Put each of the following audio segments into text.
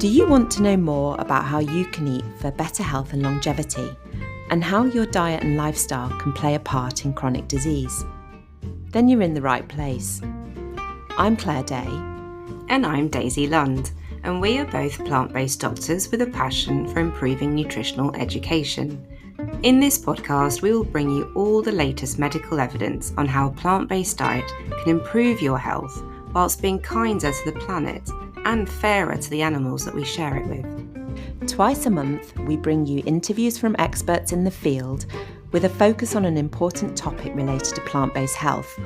Do you want to know more about how you can eat for better health and longevity, and how your diet and lifestyle can play a part in chronic disease? Then you're in the right place. I'm Claire Day. And I'm Daisy Lund, and we are both plant-based doctors with a passion for improving nutritional education. In this podcast, we will bring you all the latest medical evidence on how a plant-based diet can improve your health whilst being kinder to the planet and fairer to the animals that we share it with. Twice a month, we bring you interviews from experts in the field with a focus on an important topic related to plant-based health,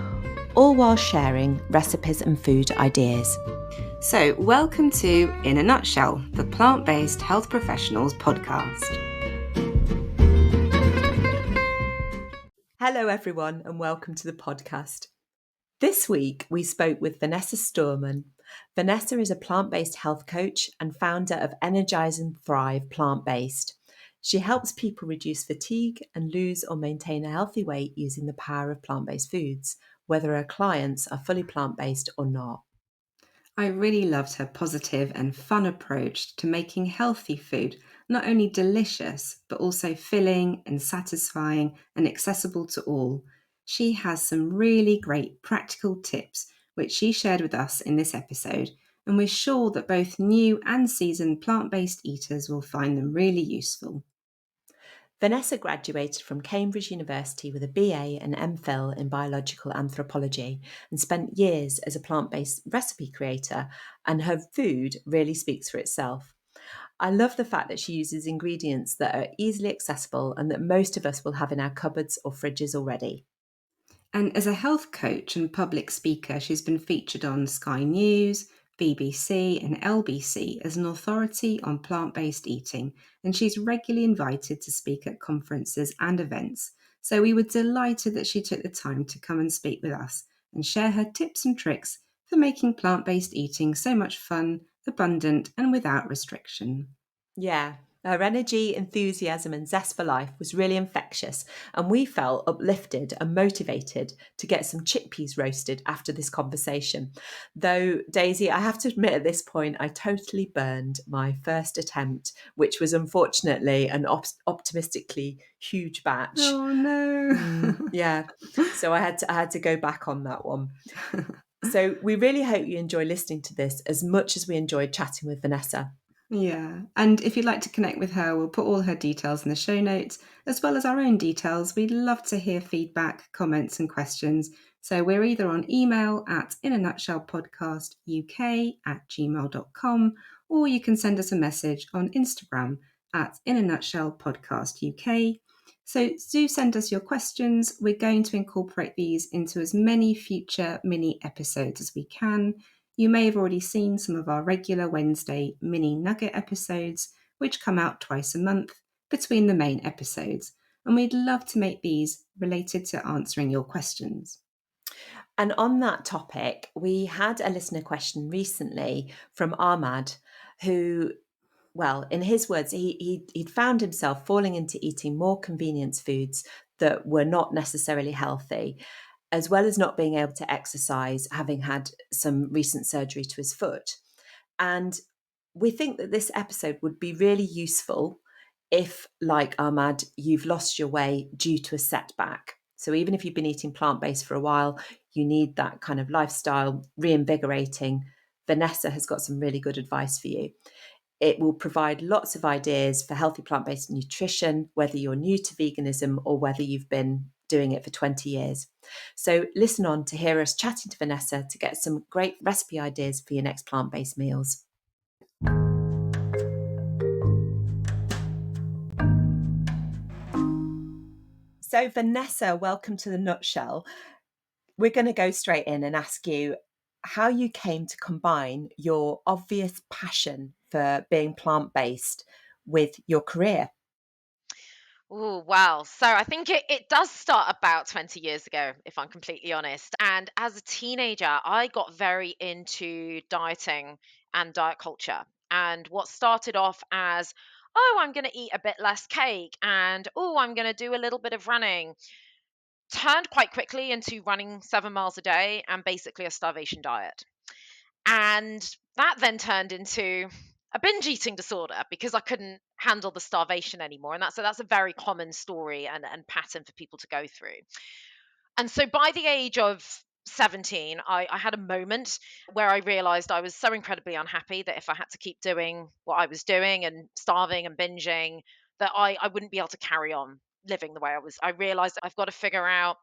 all while sharing recipes and food ideas. So, welcome to In a Nutshell, the Plant-Based Health Professionals podcast. Hello everyone and welcome to the podcast. This week we spoke with Vanessa Sturman. Vanessa is a plant-based health coach and founder of Energized and Thrive Plant-Based. She helps people reduce fatigue and lose or maintain a healthy weight using the power of plant-based foods, whether her clients are fully plant-based or not. I really loved her positive and fun approach to making healthy food not only delicious, but also filling and satisfying and accessible to all. She has some really great practical tips which she shared with us in this episode, and we're sure that both new and seasoned plant-based eaters will find them really useful. Vanessa graduated from Cambridge University with a BA and MPhil in Biological Anthropology and spent years as a plant-based recipe creator, and her food really speaks for itself. I love the fact that she uses ingredients that are easily accessible and that most of us will have in our cupboards or fridges already. And as a health coach and public speaker, she's been featured on Sky News, BBC and LBC as an authority on plant-based eating, and she's regularly invited to speak at conferences and events. So we were delighted that she took the time to come and speak with us and share her tips and tricks for making plant-based eating so much fun, abundant and without restriction. Yeah, her energy, enthusiasm, and zest for life was really infectious, and we felt uplifted and motivated to get some chickpeas roasted after this conversation. Though, Daisy, I have to admit at this point, I totally burned my first attempt, which was unfortunately an optimistically huge batch. Oh no! Yeah, so I had to go back on that one. So we really hope you enjoy listening to this as much as we enjoyed chatting with Vanessa. Yeah, and if you'd like to connect with her, we'll put all her details in the show notes, as well as our own details. We'd love to hear feedback, comments and questions. So we're either on email at inanutshellpodcastuk@gmail.com, or you can send us a message on Instagram at inanutshellpodcastuk. So do send us your questions. We're going to incorporate these into as many future mini episodes as we can. You may have already seen some of our regular Wednesday mini nugget episodes, which come out twice a month between the main episodes, and we'd love to make these related to answering your questions. And on that topic, we had a listener question recently from Ahmad, who, well, in his words, he'd found himself falling into eating more convenience foods that were not necessarily healthy, as well as not being able to exercise, having had some recent surgery to his foot. And we think that this episode would be really useful if, like Ahmad, you've lost your way due to a setback. So even if you've been eating plant-based for a while, you need that kind of lifestyle reinvigorating. Vanessa has got some really good advice for you. It will provide lots of ideas for healthy plant-based nutrition, whether you're new to veganism or whether you've been doing it for 20 years. So listen on to hear us chatting to Vanessa to get some great recipe ideas for your next plant-based meals. So Vanessa, welcome to the Nutshell. We're going to go straight in and ask you how you came to combine your obvious passion for being plant-based with your career. Oh, wow. So I think it does start about 20 years ago, if I'm completely honest. And as a teenager, I got very into dieting and diet culture. And what started off as, oh, I'm going to eat a bit less cake and, oh, I'm going to do a little bit of running, turned quite quickly into running 7 miles a day and basically a starvation diet. And that then turned into a binge eating disorder because I couldn't handle the starvation anymore. And that's a very common story and pattern for people to go through. And so by the age of 17, I had a moment where I realized I was so incredibly unhappy that if I had to keep doing what I was doing and starving and binging, that I wouldn't be able to carry on living the way I was. I realized I've got to figure out,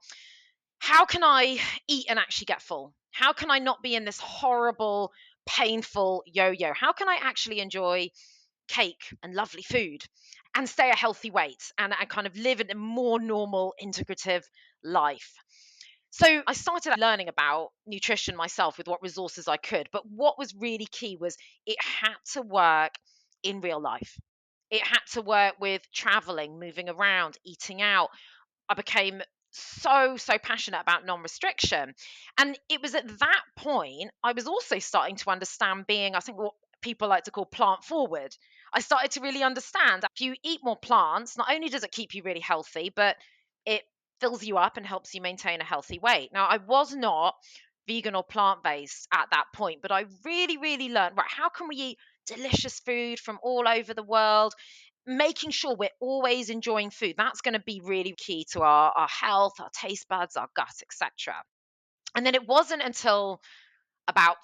how can I eat and actually get full? How can I not be in this horrible, painful yo yo? How can I actually enjoy cake and lovely food and stay a healthy weight and kind of live in a more normal, integrative life? So I started learning about nutrition myself with what resources I could. But what was really key was it had to work in real life. It had to work with traveling, moving around, eating out. I became so passionate about non-restriction. And it was at that point I was also starting to understand being, I think, what people like to call plant forward. I started to really understand if you eat more plants, not only does it keep you really healthy, but it fills you up and helps you maintain a healthy weight. Now, I was not vegan or plant-based at that point, but I really learned, right, how can we eat delicious food from all over the world, making sure we're always enjoying food. That's going to be really key to our health, our taste buds, our gut, etc. And then it wasn't until about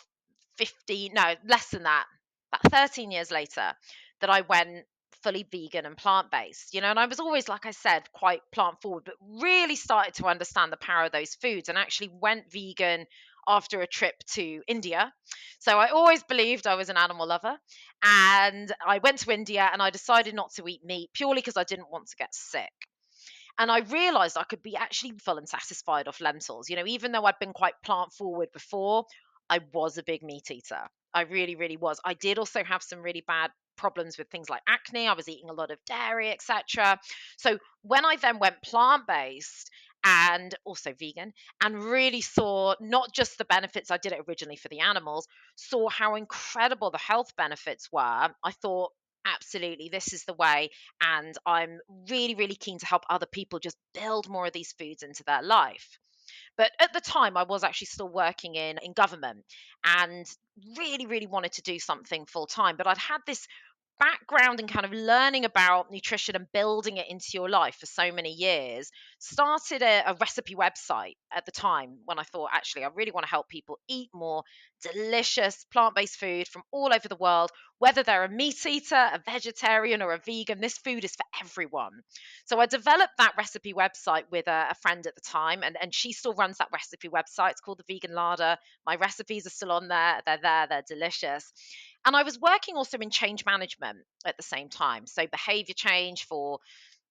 15, no, less than that, about 13 years later, that I went fully vegan and plant-based, and I was always, like I said, quite plant forward, but really started to understand the power of those foods and actually went vegan after a trip to India. So I always believed I was an animal lover, and I went to India and I decided not to eat meat purely because I didn't want to get sick. And I realized I could be actually full and satisfied off lentils. Even though I'd been quite plant forward before, I was a big meat eater. I really was. I did also have some really bad problems with things like acne. I was eating a lot of dairy, etc. So when I then went plant based and also vegan and really saw not just the benefits, I did it originally for the animals, saw how incredible the health benefits were, I thought, absolutely, this is the way. And I'm really keen to help other people just build more of these foods into their life. But at the time, I was actually still working in government and really wanted to do something full time. But I'd had this background in kind of learning about nutrition and building it into your life for so many years. Started a recipe website at the time when I thought, actually, I really want to help people eat more delicious plant-based food from all over the world, whether they're a meat eater, a vegetarian, or a vegan. This food is for everyone. So I developed that recipe website with a friend at the time, and she still runs that recipe website. It's called the Vegan Larder. My recipes are still on there. They're there, they're delicious. And I was working also in change management at the same time. So behavior change for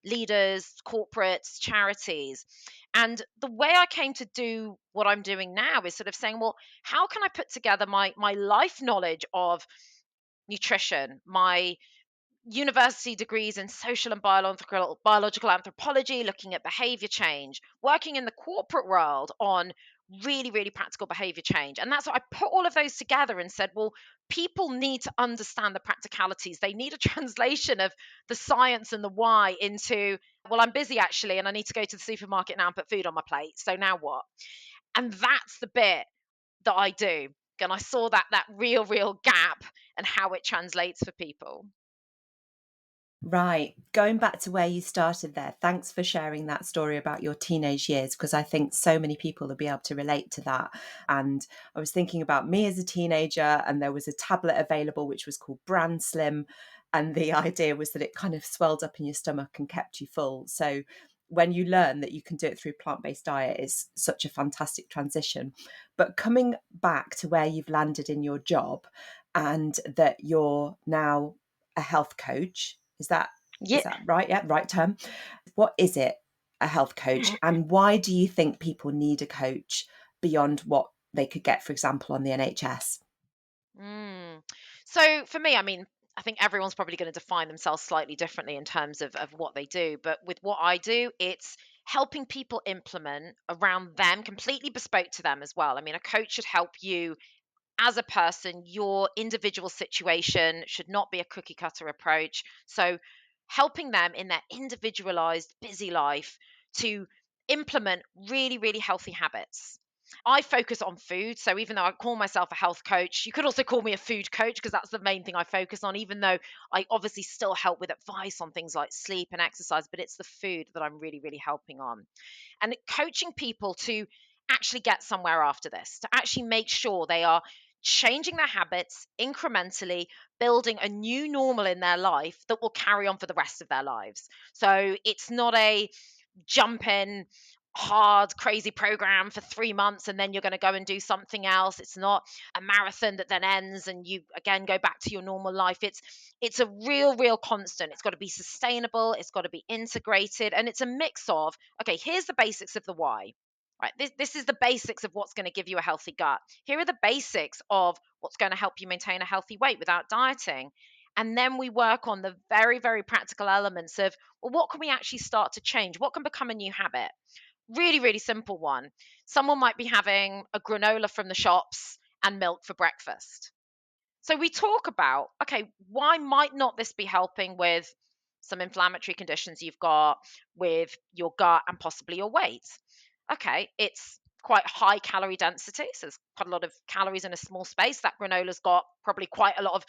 leaders, corporates, charities. And the way I came to do what I'm doing now is sort of saying, well, how can I put together my life knowledge of nutrition, my university degrees in social and biological anthropology, looking at behavior change, working in the corporate world on really practical behavior change. And that's what I put all of those together and said, well, people need to understand the practicalities. They need a translation of the science and the why into, well, I'm busy actually, and I need to go to the supermarket now and put food on my plate. So now what? And that's the bit that I do. And I saw that real gap and how it translates for people. Right. Going back to where you started there, thanks for sharing that story about your teenage years, because I think so many people will be able to relate to that. And I was thinking about me as a teenager, and there was a tablet available which was called Brand Slim. And the idea was that it kind of swelled up in your stomach and kept you full. So when you learn that you can do it through plant-based diet is such a fantastic transition. But coming back to where you've landed in your job and that you're now a health coach. Is Yeah. that right? Yeah, right term. What is it, a health coach, and why do you think people need a coach beyond what they could get, for example, on the NHS? Mm. So for me, I mean, I think everyone's probably going to define themselves slightly differently in terms of what they do. But with what I do, it's helping people implement around them, completely bespoke to them as well. I mean, a coach should help you as a person. Your individual situation should not be a cookie cutter approach. So helping them in their individualized, busy life to implement really healthy habits. I focus on food. So even though I call myself a health coach, you could also call me a food coach because that's the main thing I focus on, even though I obviously still help with advice on things like sleep and exercise, but it's the food that I'm really, really helping on. And coaching people to actually get somewhere after this, to actually make sure they are changing their habits incrementally, building a new normal in their life that will carry on for the rest of their lives. So it's not a jump in hard crazy program for 3 months and then you're going to go and do something else. It's not a marathon that then ends and you again go back to your normal life. It's a real constant. It's got to be sustainable, it's got to be integrated, and it's a mix of, okay, here's the basics of the why. Right, this is the basics of what's going to give you a healthy gut. Here are the basics of what's going to help you maintain a healthy weight without dieting. And then we work on the very practical elements of, well, what can we actually start to change? What can become a new habit? Really simple one. Someone might be having a granola from the shops and milk for breakfast. So we talk about, okay, why might not this be helping with some inflammatory conditions you've got, with your gut and possibly your weight? Okay, it's quite high calorie density, so there's quite a lot of calories in a small space. That granola's got probably quite a lot of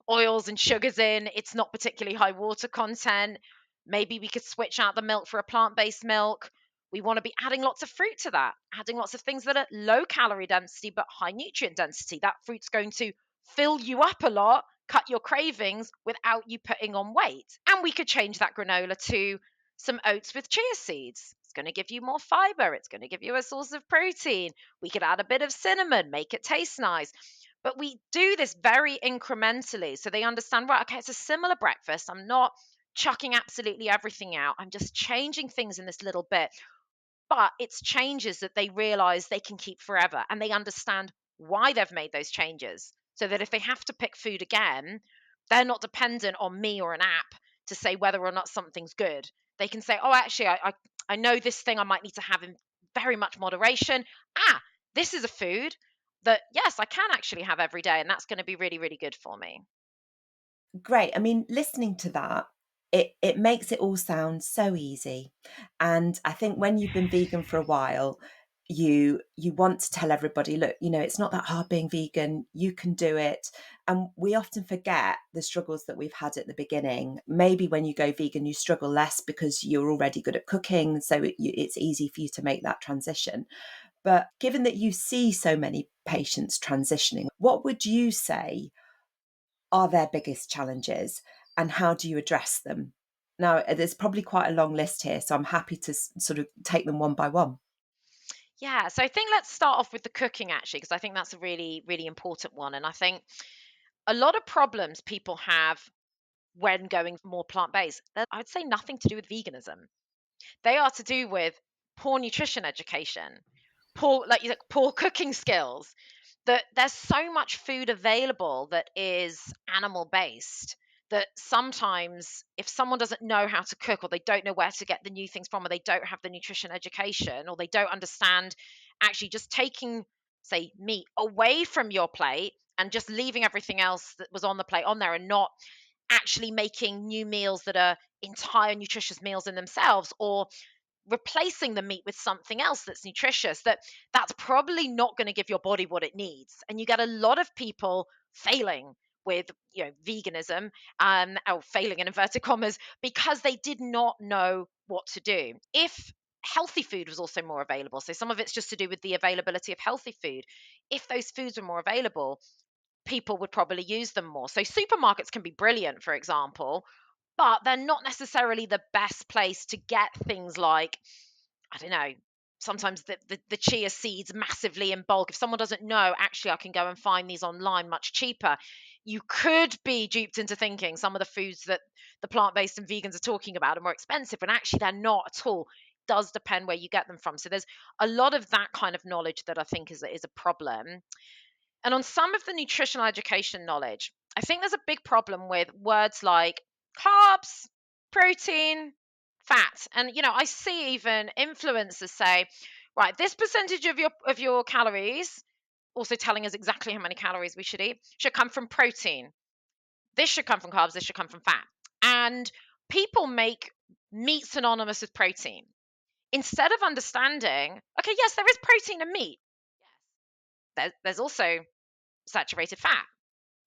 oils and sugars in. It's not particularly high water content. Maybe we could switch out the milk for a plant-based milk. We want to be adding lots of fruit to that, adding lots of things that are low calorie density but high nutrient density. That fruit's going to fill you up a lot, cut your cravings without you putting on weight. And we could change that granola to some oats with chia seeds. It's going to give you more fiber. It's going to give you a source of protein. We could add a bit of cinnamon, make it taste nice. But we do this very incrementally so they understand, right, okay, it's a similar breakfast. I'm not chucking absolutely everything out. I'm just changing things in this little bit, but it's changes that they realize they can keep forever, and they understand why they've made those changes, so that if they have to pick food again, they're not dependent on me or an app to say whether or not something's good. They can say, oh, actually, I know this thing I might need to have in very much moderation. This is a food that, yes, I can actually have every day, and that's going to be really good for me. Great. I mean, listening to that, it makes it all sound so easy. And I think when you've been vegan for a while, you want to tell everybody, look, it's not that hard being vegan. You can do it. And we often forget the struggles that we've had at the beginning. Maybe when you go vegan, you struggle less because you're already good at cooking, so it's easy for you to make that transition. But given that you see so many patients transitioning, what would you say are their biggest challenges and how do you address them? Now, there's probably quite a long list here, so I'm happy to sort of take them one by one. Yeah, so I think let's start off with the cooking actually, because I think that's a really important one. And I think a lot of problems people have when going more plant-based, I'd say nothing to do with veganism. They are to do with poor nutrition education, poor, like you said, poor cooking skills. That there's so much food available that is animal based that sometimes if someone doesn't know how to cook, or they don't know where to get the new things from, or they don't have the nutrition education, or they don't understand actually just taking, say, meat away from your plate and just leaving everything else that was on the plate on there, and not actually making new meals that are entire nutritious meals in themselves, or replacing the meat with something else that's nutritious, that's probably not going to give your body what it needs. And you get a lot of people failing with veganism, or failing in inverted commas, because they did not know what to do. If healthy food was also more available, so some of it's just to do with the availability of healthy food, if those foods were more available, people would probably use them more. So supermarkets can be brilliant, for example, but they're not necessarily the best place to get things like, I don't know, sometimes the chia seeds massively in bulk. If someone doesn't know, actually, I can go and find these online much cheaper. You could be duped into thinking some of the foods that the plant-based and vegans are talking about are more expensive, and actually they're not at all. It does depend where you get them from. So there's a lot of that kind of knowledge that I think is a problem. And on some of the nutritional education knowledge, I think there's a big problem with words like carbs, protein, fat. And I see even influencers say, right, this percentage of your calories, also telling us exactly how many calories we should eat, should come from protein. This should come from carbs, this should come from fat. And people make meat synonymous with protein instead of understanding, okay, yes, there is protein in meat, There's also saturated fat.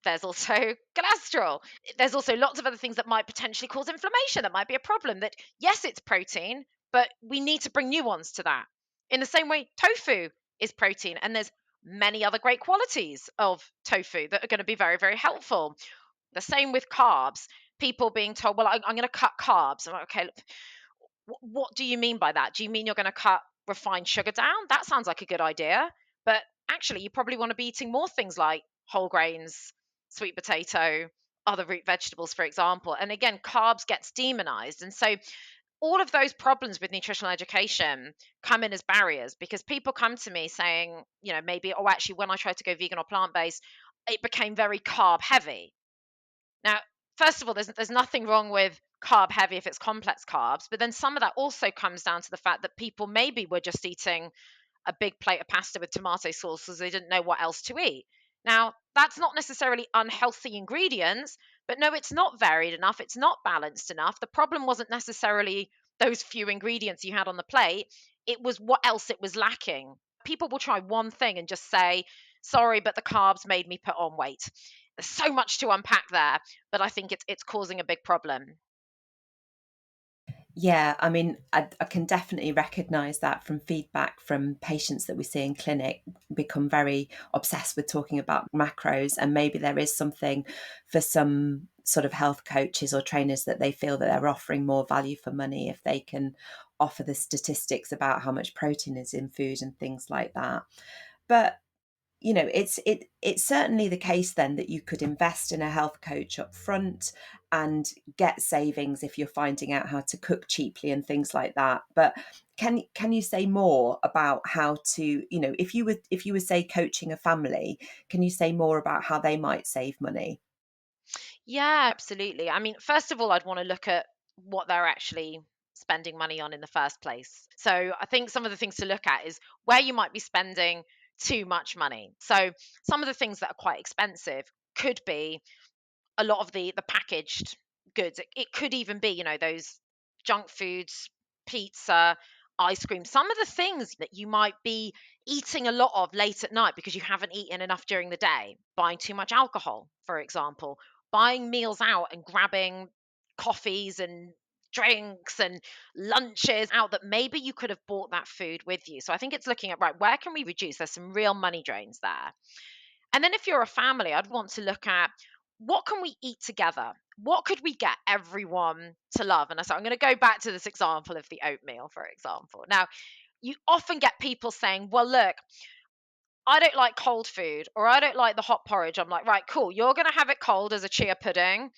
There's also cholesterol. There's also lots of other things that might potentially cause inflammation. That might be a problem. That, yes, it's protein, but we need to bring nuance to that. In the same way, tofu is protein, and there's many other great qualities of tofu that are going to be very, very helpful. The same with carbs. People being told, well, I'm going to cut carbs. I'm like, okay, what do you mean by that? Do you mean you're going to cut refined sugar down? That sounds like a good idea. But actually, you probably want to be eating more things like whole grains, sweet potato, other root vegetables, for example. And again, carbs gets demonized. And so all of those problems with nutritional education come in as barriers, because people come to me saying, maybe, oh, actually, when I tried to go vegan or plant based, it became very carb heavy. Now, first of all, there's nothing wrong with carb heavy if it's complex carbs, but then some of that also comes down to the fact that people maybe were just eating a big plate of pasta with tomato sauce because they didn't know what else to eat. Now, that's not necessarily unhealthy ingredients, but no, it's not varied enough. It's not balanced enough. The problem wasn't necessarily those few ingredients you had on the plate, it was what else it was lacking. People will try one thing and just say, sorry, but the carbs made me put on weight. There's so much to unpack there, but I think it's causing a big problem. Yeah, I mean, I can definitely recognize that from feedback from patients that we see in clinic, become very obsessed with talking about macros. And maybe there is something for some sort of health coaches or trainers that they feel that they're offering more value for money if they can offer the statistics about how much protein is in food and things like that. But it's certainly the case then that you could invest in a health coach up front and get savings if you're finding out how to cook cheaply and things like that. But can you say more about how to, if you were say coaching a family, can you say more about how they might save money? Yeah, absolutely. I mean, first of all, I'd want to look at what they're actually spending money on in the first place. So I think some of the things to look at is where you might be spending too much money. So some of the things that are quite expensive could be a lot of the packaged goods. It could even be, those junk foods, pizza, ice cream, some of the things that you might be eating a lot of late at night because you haven't eaten enough during the day. Buying too much alcohol, for example, buying meals out and grabbing coffees and drinks and lunches out that maybe you could have bought that food with you. So I think it's looking at, right, where can we reduce? There's some real money drains there. And then if you're a family, I'd want to look at, what can we eat together? What could we get everyone to love? And so I'm going to go back to this example of the oatmeal, for example. Now, you often get people saying, well, look, I don't like cold food, or I don't like the hot porridge. I'm like, right, cool. You're going to have it cold as a chia pudding.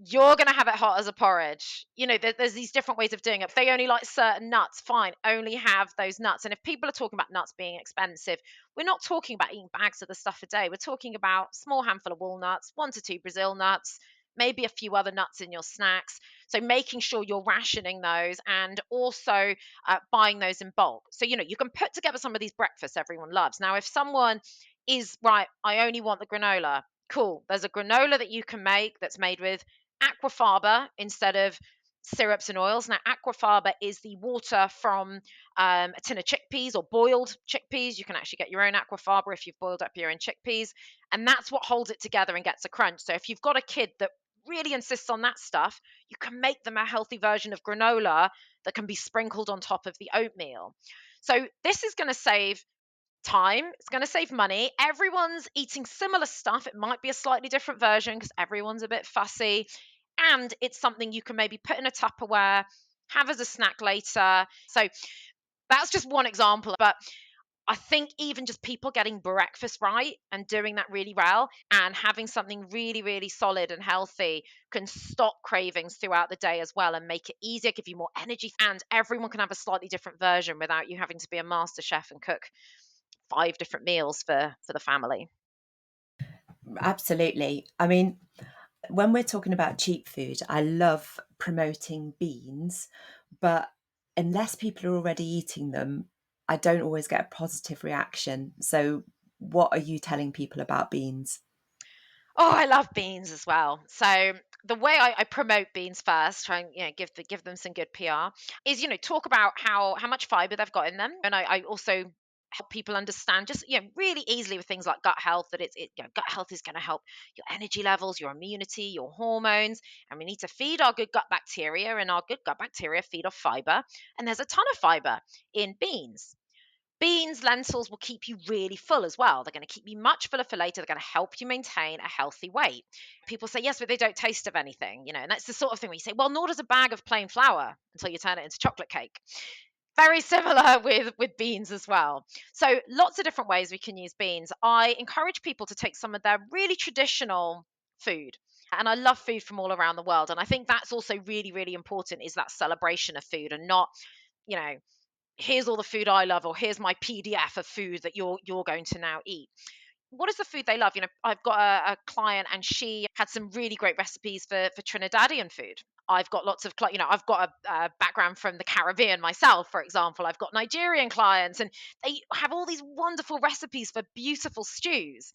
You're going to have it hot as a porridge. There's these different ways of doing it. If they only like certain nuts, fine, only have those nuts. And if people are talking about nuts being expensive, we're not talking about eating bags of the stuff a day. We're talking about a small handful of walnuts, 1 to 2 Brazil nuts, maybe a few other nuts in your snacks. So making sure you're rationing those, and also buying those in bulk. So, you can put together some of these breakfasts everyone loves. Now, if someone is, right, I only want the granola, cool. There's a granola that you can make that's made with aquafaba instead of syrups and oils. Now, aquafaba is the water from a tin of chickpeas or boiled chickpeas. You can actually get your own aquafaba if you've boiled up your own chickpeas. And that's what holds it together and gets a crunch. So if you've got a kid that really insists on that stuff, you can make them a healthy version of granola that can be sprinkled on top of the oatmeal. So this is going to save time, it's going to save money. Everyone's eating similar stuff. It might be a slightly different version because everyone's a bit fussy. And it's something you can maybe put in a Tupperware, have as a snack later. So that's just one example. But I think even just people getting breakfast right and doing that really well and having something really, really solid and healthy can stop cravings throughout the day as well and make it easier, give you more energy. And everyone can have a slightly different version without you having to be a master chef and cook 5 different meals for the family. Absolutely. I mean, when we're talking about cheap food, I love promoting beans, but unless people are already eating them, I don't always get a positive reaction. So, what are you telling people about beans? Oh, I love beans as well. So the way I promote beans first, try and give them some good PR, is talk about how much fiber they've got in them, and I also help people understand just really easily with things like gut health, that gut health is going to help your energy levels, your immunity, your hormones, and we need to feed our good gut bacteria, and our good gut bacteria feed off fiber, and there's a ton of fiber in beans. Beans, lentils will keep you really full as well. They're going to keep you much fuller for later. They're going to help you maintain a healthy weight. People say, yes, but they don't taste of anything, and that's the sort of thing where you say, well, nor does a bag of plain flour until you turn it into chocolate cake. Very similar with beans as well. So lots of different ways we can use beans. I encourage people to take some of their really traditional food. And I love food from all around the world. And I think that's also really, really important, is that celebration of food, and not, you know, here's all the food I love, or here's my PDF of food that you're going to now eat. What is the food they love? I've got a client, and she had some really great recipes for Trinidadian food. I've got lots of, I've got a background from the Caribbean myself, for example. I've got Nigerian clients, and they have all these wonderful recipes for beautiful stews.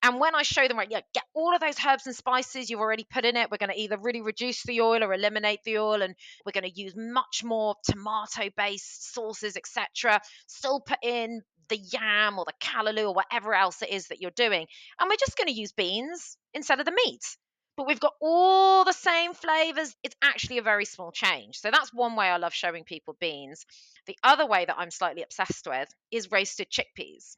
And when I show them, right, yeah, get all of those herbs and spices you've already put in it. We're going to either really reduce the oil or eliminate the oil, and we're going to use much more tomato-based sauces, etc. Still put in the yam or the callaloo or whatever else it is that you're doing. And we're just going to use beans instead of the meat. But we've got all the same flavors. It's actually a very small change. So that's one way I love showing people beans. The other way that I'm slightly obsessed with is roasted chickpeas.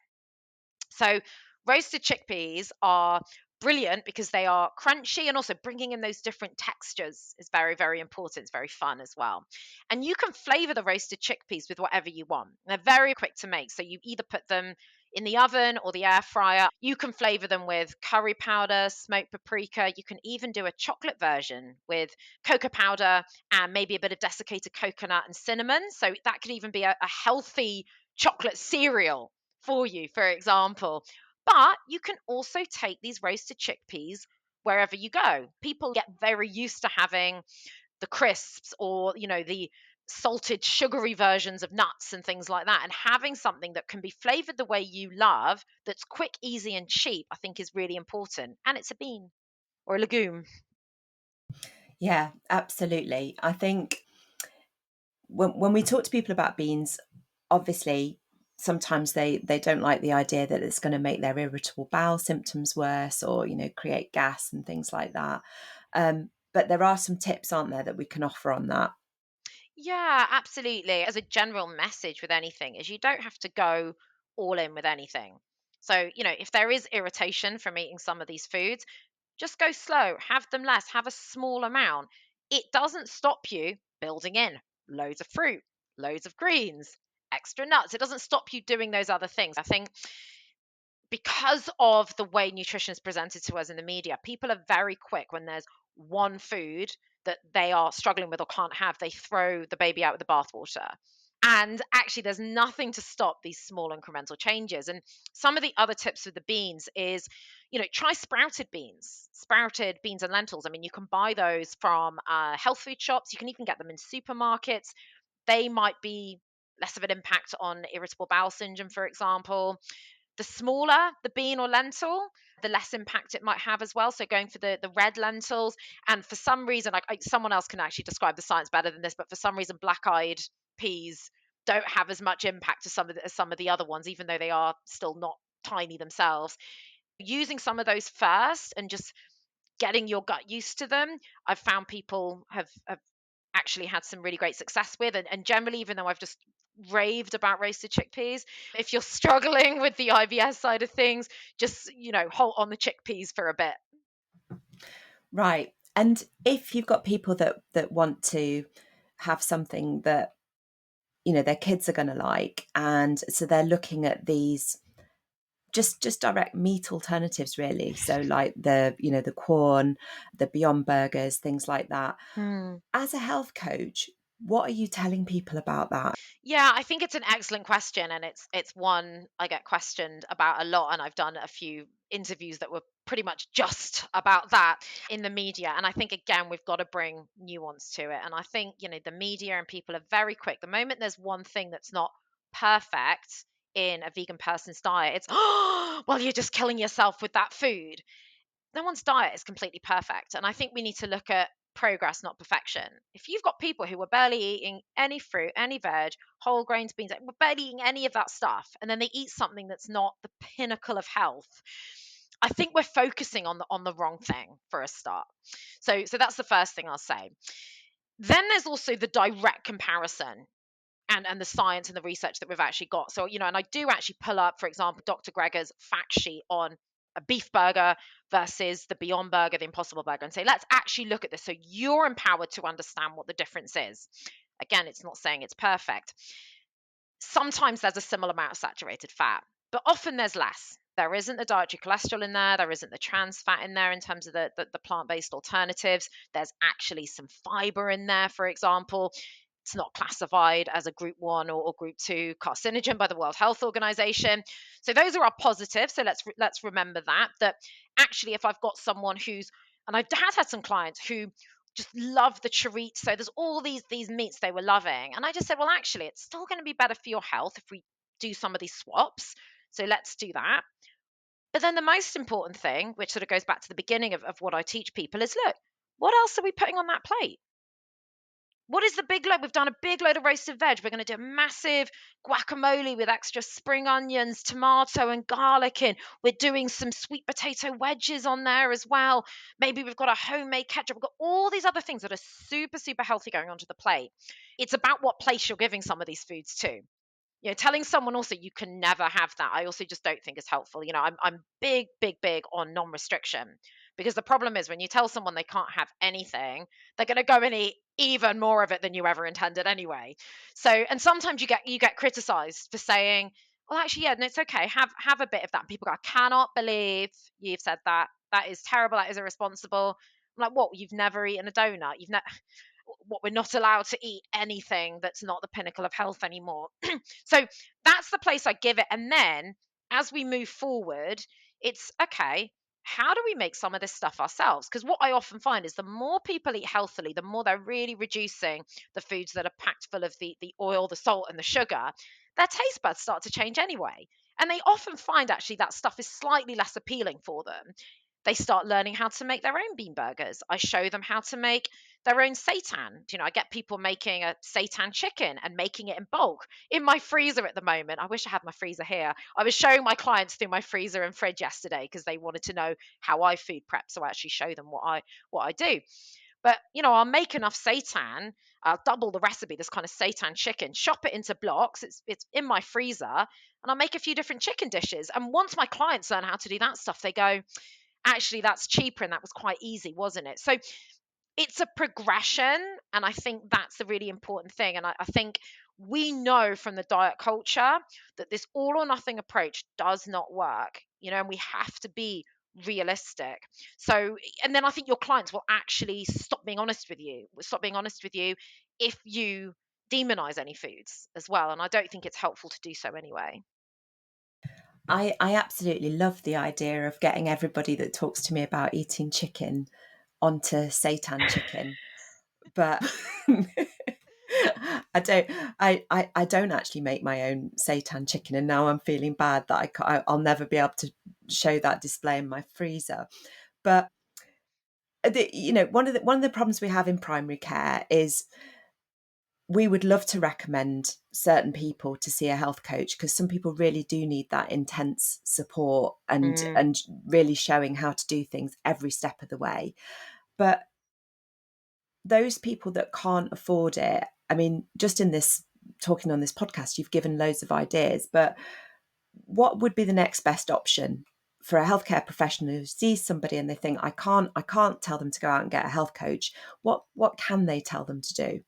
So roasted chickpeas are brilliant because they are crunchy, and also bringing in those different textures is very, very important. It's very fun as well. And you can flavor the roasted chickpeas with whatever you want. They're very quick to make. So you either put them in the oven or the air fryer. You can flavor them with curry powder, smoked paprika. You can even do a chocolate version with cocoa powder and maybe a bit of desiccated coconut and cinnamon. So that could even be a healthy chocolate cereal for you, for example. But you can also take these roasted chickpeas wherever you go. People get very used to having the crisps, or, the salted, sugary versions of nuts and things like that. And having something that can be flavored the way you love, that's quick, easy, and cheap, I think is really important. And it's a bean or a legume. Yeah, absolutely. I think when we talk to people about beans, obviously sometimes they don't like the idea that it's going to make their irritable bowel symptoms worse, or create gas and things like that. But there are some tips, aren't there, that we can offer on that? Yeah, absolutely. As a general message with anything, is you don't have to go all in with anything. So, if there is irritation from eating some of these foods, just go slow, have them less, have a small amount. It doesn't stop you building in loads of fruit, loads of greens, extra nuts. It doesn't stop you doing those other things. I think because of the way nutrition is presented to us in the media, people are very quick when there's one food that they are struggling with or can't have, they throw the baby out with the bathwater. And actually, there's nothing to stop these small incremental changes. And some of the other tips with the beans is, try sprouted beans and lentils. I mean, you can buy those from health food shops. You can even get them in supermarkets. They might be less of an impact on irritable bowel syndrome, for example. The smaller the bean or lentil, the less impact it might have as well. So going for the red lentils, and for some reason, like someone else can actually describe the science better than this, but for some reason, black-eyed peas don't have as much impact as some of the other ones, even though they are still not tiny themselves. Using some of those first and just getting your gut used to them, I've found people have actually had some really great success with. And generally, even though I've just raved about roasted chickpeas, if you're struggling with the IBS side of things, just, halt on the chickpeas for a bit. Right. And if you've got people that want to have something that their kids are going to like, and so they're looking at these just direct meat alternatives, really, so like the Quorn, the Beyond Burgers, things like that. Hmm. As a health coach, what are you telling people about that? Yeah, I think it's an excellent question, and it's one I get questioned about a lot, and I've done a few interviews that were pretty much just about that in the media. And I think, again, we've got to bring nuance to it. And I think, the media and people are very quick. The moment there's one thing that's not perfect in a vegan person's diet, it's, oh, well, you're just killing yourself with that food. No one's diet is completely perfect. And I think we need to look at progress, not perfection. If you've got people who are barely eating any fruit, any veg, whole grains, beans, we're barely eating any of that stuff, and then they eat something that's not the pinnacle of health, I think we're focusing on the wrong thing for a start. So that's the first thing I'll say. Then there's also the direct comparison and the science and the research that we've actually got. So, and I do actually pull up, for example, Dr. Greger's fact sheet on a beef burger versus the Beyond Burger, the Impossible Burger, and say, let's actually look at this so you're empowered to understand what the difference is. Again, it's not saying it's perfect. Sometimes there's a similar amount of saturated fat, but often there's less. There isn't the dietary cholesterol in there. There isn't the trans fat in there in terms of the plant-based alternatives. There's actually some fiber in there, for example. It's not classified as a group 1 or group 2 carcinogen by the World Health Organization. So those are our positives. So let's remember that actually, if I've got someone and I've had some clients who just love the chorizo. There's all these meats they were loving. And I just said, well, actually, it's still going to be better for your health if we do some of these swaps. So let's do that. But then the most important thing, which sort of goes back to the beginning of what I teach people, is look, what else are we putting on that plate? What is the big load? We've done a big load of roasted veg. We're going to do a massive guacamole with extra spring onions, tomato, and garlic in. We're doing some sweet potato wedges on there as well. Maybe we've got a homemade ketchup. We've got all these other things that are super, super healthy going onto the plate. It's about what place you're giving some of these foods to. Telling someone also you can never have that, I also just don't think is helpful. I'm big, big, big on non-restriction, because the problem is when you tell someone they can't have anything, they're going to go and eat even more of it than you ever intended anyway. So, and sometimes you get criticized for saying, well, actually, yeah, no, it's okay, have a bit of that. And people go, I cannot believe you've said that. That is terrible. That is irresponsible. I'm like, what? You've never eaten a donut? You've never what we're not allowed to eat anything that's not the pinnacle of health anymore. So that's the place I give it. And then as we move forward, it's okay, how do we make some of this stuff ourselves? Because what I often find is the more people eat healthily, the more they're really reducing the foods that are packed full of the oil, the salt, and the sugar. Their taste buds start to change anyway. And they often find actually that stuff is slightly less appealing for them. They start learning how to make their own bean burgers. I show them how to make their own seitan. I get people making a seitan chicken and making it in bulk in my freezer at the moment. I wish I had my freezer here. I was showing my clients through my freezer and fridge yesterday because they wanted to know how I food prep. So I actually show them what I do. But I'll make enough seitan. I'll double the recipe, this kind of seitan chicken, chop it into blocks. It's in my freezer, and I'll make a few different chicken dishes. And once my clients learn how to do that stuff, they go, actually, that's cheaper and that was quite easy, wasn't it? So it's a progression, and I think that's the really important thing. And I think we know from the diet culture that this all or nothing approach does not work, and we have to be realistic. So, and then I think your clients will actually stop being honest with you if you demonize any foods as well. And I don't think it's helpful to do so anyway. I absolutely love the idea of getting everybody that talks to me about eating chicken onto seitan chicken, but I don't actually make my own seitan chicken, and now I'm feeling bad that I'll never be able to show that display in my freezer. But one of the problems we have in primary care is we would love to recommend certain people to see a health coach, because some people really do need that intense support and really showing how to do things every step of the way. But those people that can't afford it, I mean, just in this talking on this podcast, you've given loads of ideas, but what would be the next best option for a healthcare professional who sees somebody and they think, I can't tell them to go out and get a health coach? What can they tell them to do?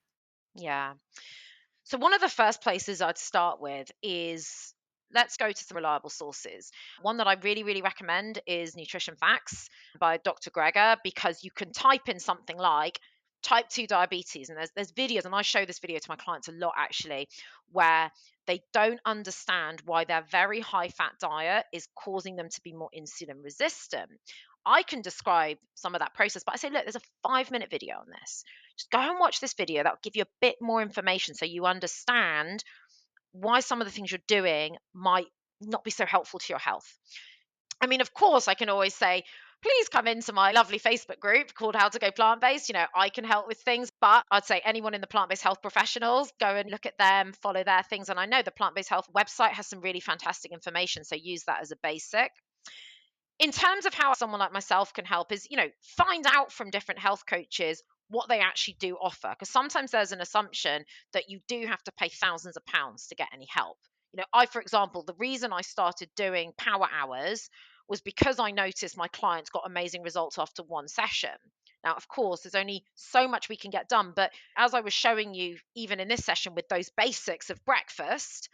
Yeah. So one of the first places I'd start with is, let's go to some reliable sources. One that I really, really recommend is Nutrition Facts by Dr. Greger, because you can type in something like type 2 diabetes, and there's videos, and I show this video to my clients a lot actually, where they don't understand why their very high fat diet is causing them to be more insulin resistant. I can describe some of that process, but I say, look, there's a 5-minute video on this. Just go and watch this video. That'll give you a bit more information so you understand why some of the things you're doing might not be so helpful to your health. I mean, of course, I can always say, please come into my lovely Facebook group called How to Go Plant-Based. I can help with things, but I'd say anyone in the plant-based health professionals, go and look at them, follow their things. And I know the plant-based health website has some really fantastic information, so use that as a basic. In terms of how someone like myself can help is, find out from different health coaches what they actually do offer. Because sometimes there's an assumption that you do have to pay thousands of pounds to get any help. For example, the reason I started doing power hours was because I noticed my clients got amazing results after one session. Now, of course, there's only so much we can get done. But as I was showing you, even in this session with those basics of breakfast,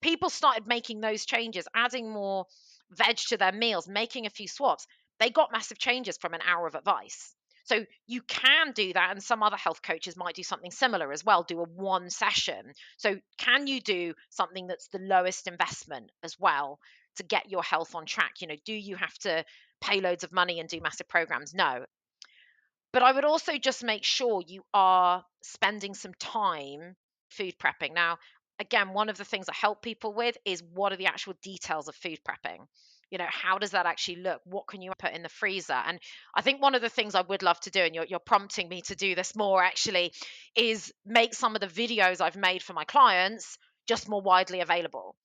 people started making those changes, adding more veg to their meals, making a few swaps. They got massive changes from an hour of advice. So you can do that, and some other health coaches might do something similar as well, do a one session. So can you do something that's the lowest investment as well to get your health on track? Do you have to pay loads of money and do massive programs? No. But I would also just make sure you are spending some time food prepping. Now, again, one of the things I help people with is, what are the actual details of food prepping? How does that actually look? What can you put in the freezer? And I think one of the things I would love to do, and you're prompting me to do this more actually, is make some of the videos I've made for my clients just more widely available,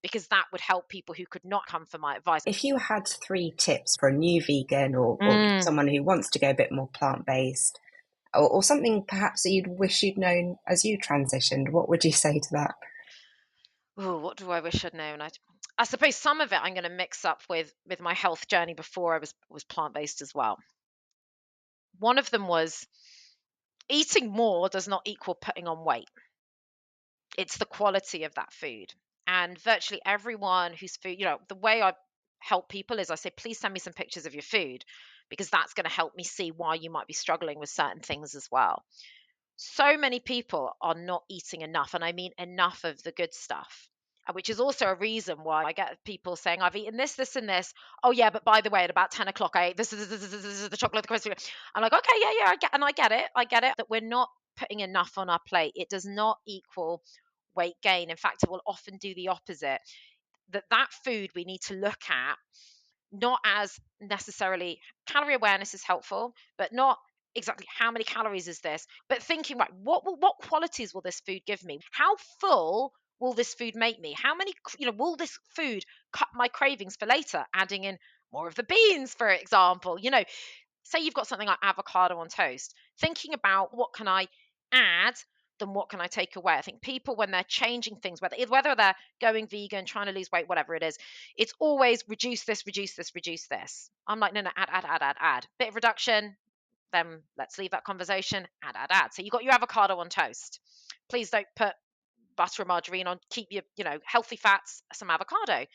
because that would help people who could not come for my advice. If you had 3 tips for a new vegan or Mm. someone who wants to go a bit more plant-based, or something perhaps that you'd wish you'd known as you transitioned, what would you say to that? Oh, what do I wish I'd known? I suppose some of it I'm going to mix up with my health journey before I was plant based as well. One of them was, eating more does not equal putting on weight. It's the quality of that food. And virtually everyone whose food, the way I help people is I say, please send me some pictures of your food, because that's going to help me see why you might be struggling with certain things as well. So many people are not eating enough, and I mean enough of the good stuff, which is also a reason why I get people saying, I've eaten this, and this. Oh, yeah, but by the way, at about 10 o'clock, I ate this, the chocolate, the crisp. I'm like, okay, yeah, I get it. I get it that we're not putting enough on our plate. It does not equal weight gain. In fact, it will often do the opposite. That food we need to look at, not as necessarily, calorie awareness is helpful, but not exactly how many calories is this, but thinking, right, what qualities will this food give me? How full will this food make me? How many, will this food cut my cravings for later? Adding in more of the beans, for example. Say you've got something like avocado on toast, thinking about what can I add than what can I take away. I think people, when they're changing things, whether they're going vegan, trying to lose weight, whatever it is, it's always reduce this, reduce this, reduce this. I'm like, no, no, add. Bit of reduction, then let's leave that conversation. Add. So you got your avocado on toast. Please don't put butter or margarine on. Keep your, healthy fats, some avocado.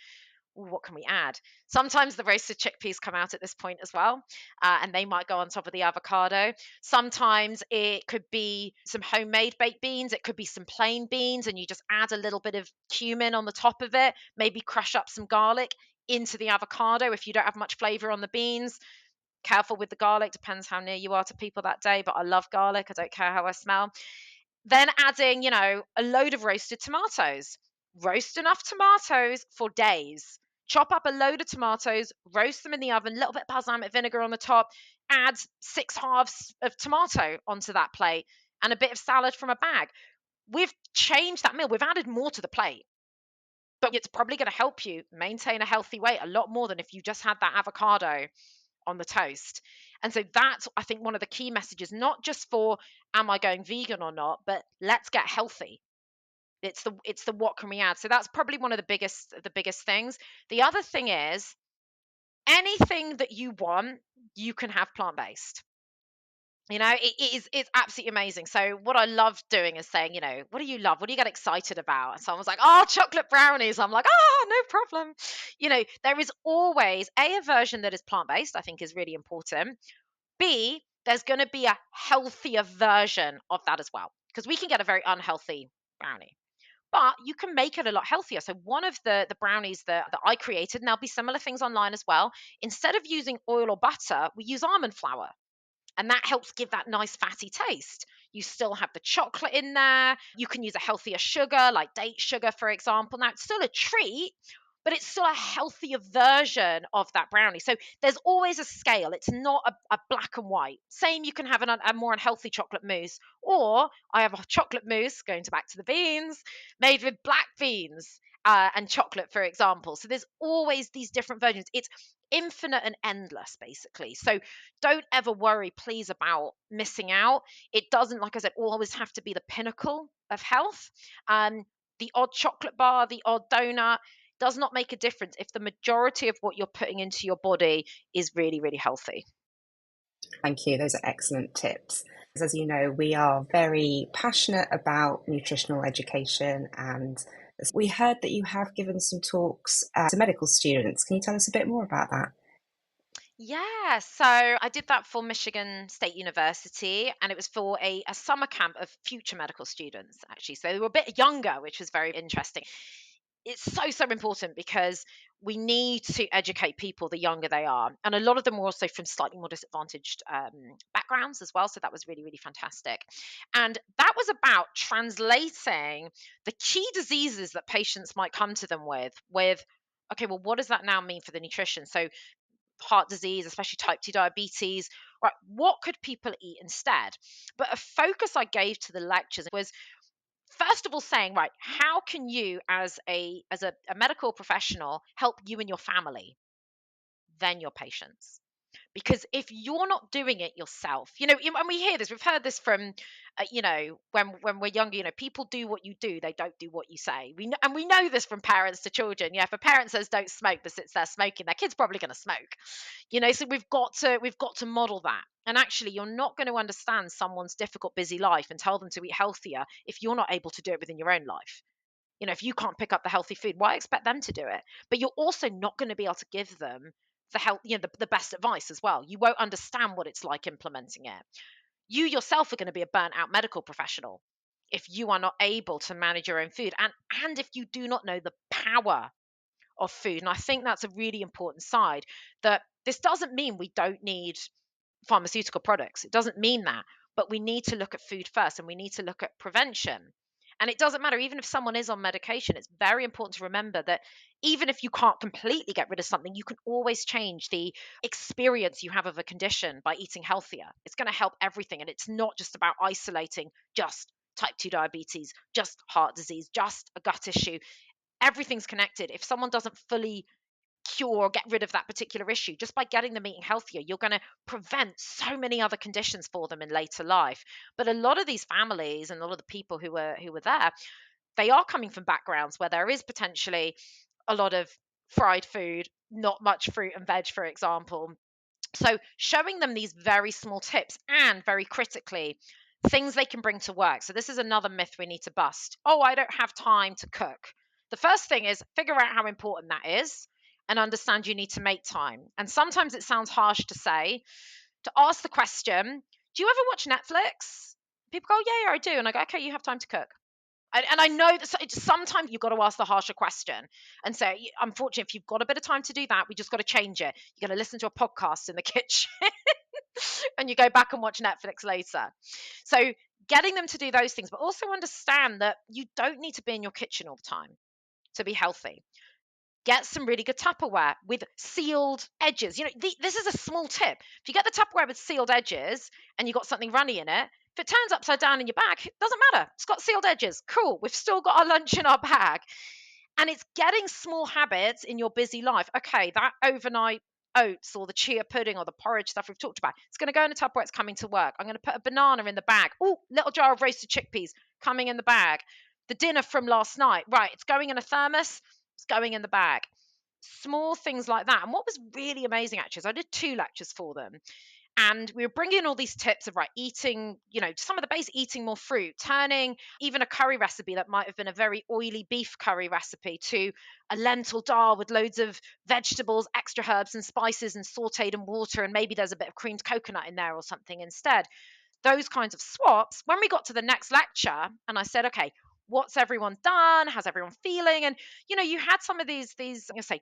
What can we add? Sometimes the roasted chickpeas come out at this point as well, and they might go on top of the avocado. Sometimes it could be some homemade baked beans. It could be some plain beans, and you just add a little bit of cumin on the top of it. Maybe crush up some garlic into the avocado if you don't have much flavor on the beans. Careful with the garlic, depends how near you are to people that day, but I love garlic. I don't care how I smell. Then adding, a load of roasted tomatoes. Roast enough tomatoes for days. Chop up a load of tomatoes, roast them in the oven, a little bit of balsamic vinegar on the top, add 6 halves of tomato onto that plate, and a bit of salad from a bag. We've changed that meal. We've added more to the plate, but it's probably going to help you maintain a healthy weight a lot more than if you just had that avocado on the toast. And so that's, I think, one of the key messages, not just for am I going vegan or not, but let's get healthy. It's the what can we add. So that's probably one of the biggest things. The other thing is, anything that you want, you can have plant-based. It's absolutely amazing. So what I love doing is saying, what do you love? What do you get excited about? And someone's like, oh, chocolate brownies. I'm like, oh, no problem. There is always a version that is plant-based, I think is really important. B, there's going to be a healthier version of that as well, because we can get a very unhealthy brownie, but you can make it a lot healthier. So one of the brownies that I created, and there'll be similar things online as well, instead of using oil or butter, we use almond flour. And that helps give that nice fatty taste. You still have the chocolate in there. You can use a healthier sugar, like date sugar, for example. Now, it's still a treat, but it's still a healthier version of that brownie. So there's always a scale. It's not a black and white. Same, you can have a more unhealthy chocolate mousse, or I have a chocolate mousse, going to back to the beans, made with black beans and chocolate, for example. So there's always these different versions. It's infinite and endless, basically. So don't ever worry, please, about missing out. It doesn't, like I said, always have to be the pinnacle of health. The odd chocolate bar, the odd donut does not make a difference if the majority of what you're putting into your body is really, really healthy. Thank you. Those are excellent tips. As you know, we are very passionate about nutritional education, and we heard that you have given some talks to medical students. Can you tell us a bit more about that? Yeah, so I did that for Michigan State University, and it was for a summer camp of future medical students, actually. So they were a bit younger, which was very interesting. It's so important because we need to educate people the younger they are, and a lot of them were also from slightly more disadvantaged backgrounds as well, so that was really, really fantastic. And that was about translating the key diseases that patients might come to them with okay, well, what does that now mean for the nutrition? So heart disease, especially type 2 diabetes, right? What could people eat instead? But a focus I gave to the lectures was, first of all, saying, right, how can you as a medical professional help you and your family, then your patients? Because if you're not doing it yourself, and we hear this, we've heard this from when we're younger, people do what you do, they don't do what you say. We know this from parents to children. Yeah, if a parent says don't smoke but sits there smoking, their kid's probably going to smoke. So we've got to model that. And actually, you're not going to understand someone's difficult, busy life and tell them to eat healthier if you're not able to do it within your own life. If you can't pick up the healthy food, why expect them to do it? But you're also not going to be able to give them the health, the best advice as well. You won't understand what it's like implementing it. You yourself are going to be a burnt out medical professional if you are not able to manage your own food, and if you do not know the power of food. And I think that's a really important side, that this doesn't mean we don't need pharmaceutical products. It doesn't mean that, but we need to look at food first, and we need to look at prevention. And it doesn't matter, even if someone is on medication, it's very important to remember that even if you can't completely get rid of something, you can always change the experience you have of a condition by eating healthier. It's going to help everything. And it's not just about isolating just type 2 diabetes, just heart disease, just a gut issue. Everything's connected. If someone doesn't fully cure or get rid of that particular issue, just by getting them eating healthier, you're going to prevent so many other conditions for them in later life. But a lot of these families and a lot of the people who were there, they are coming from backgrounds where there is potentially a lot of fried food, not much fruit and veg, for example. So showing them these very small tips, and very critically, things they can bring to work. So this is another myth we need to bust. Oh, I don't have time to cook. The first thing is figure out how important that is and understand you need to make time. And sometimes it sounds harsh to say, to ask the question, do you ever watch Netflix? People go, yeah, I do. And I go, okay, you have time to cook. And I know that sometimes you've got to ask the harsher question and say, unfortunately, if you've got a bit of time to do that, we just got to change it. You're going to listen to a podcast in the kitchen and you go back and watch Netflix later. So getting them to do those things, but also understand that you don't need to be in your kitchen all the time to be healthy. Get some really good Tupperware with sealed edges. This is a small tip. If you get the Tupperware with sealed edges and you've got something runny in it, if it turns upside down in your bag, it doesn't matter. It's got sealed edges. Cool. We've still got our lunch in our bag. And it's getting small habits in your busy life. Okay, that overnight oats or the chia pudding or the porridge stuff we've talked about, it's going to go in a Tupperware. It's coming to work. I'm going to put a banana in the bag. Oh, little jar of roasted chickpeas coming in the bag. The dinner from last night, right, it's going in a thermos. It's going in the bag. Small things like that. And what was really amazing, actually, is I did 2 lectures for them. And we were bringing in all these tips of, right, eating, some of the basic, eating more fruit, turning even a curry recipe that might have been a very oily beef curry recipe to a lentil dal with loads of vegetables, extra herbs and spices, and sauteed in water. And maybe there's a bit of creamed coconut in there or something instead. Those kinds of swaps. When we got to the next lecture and I said, okay, what's everyone done? How's everyone feeling? And, you had some of these, I'm going to say,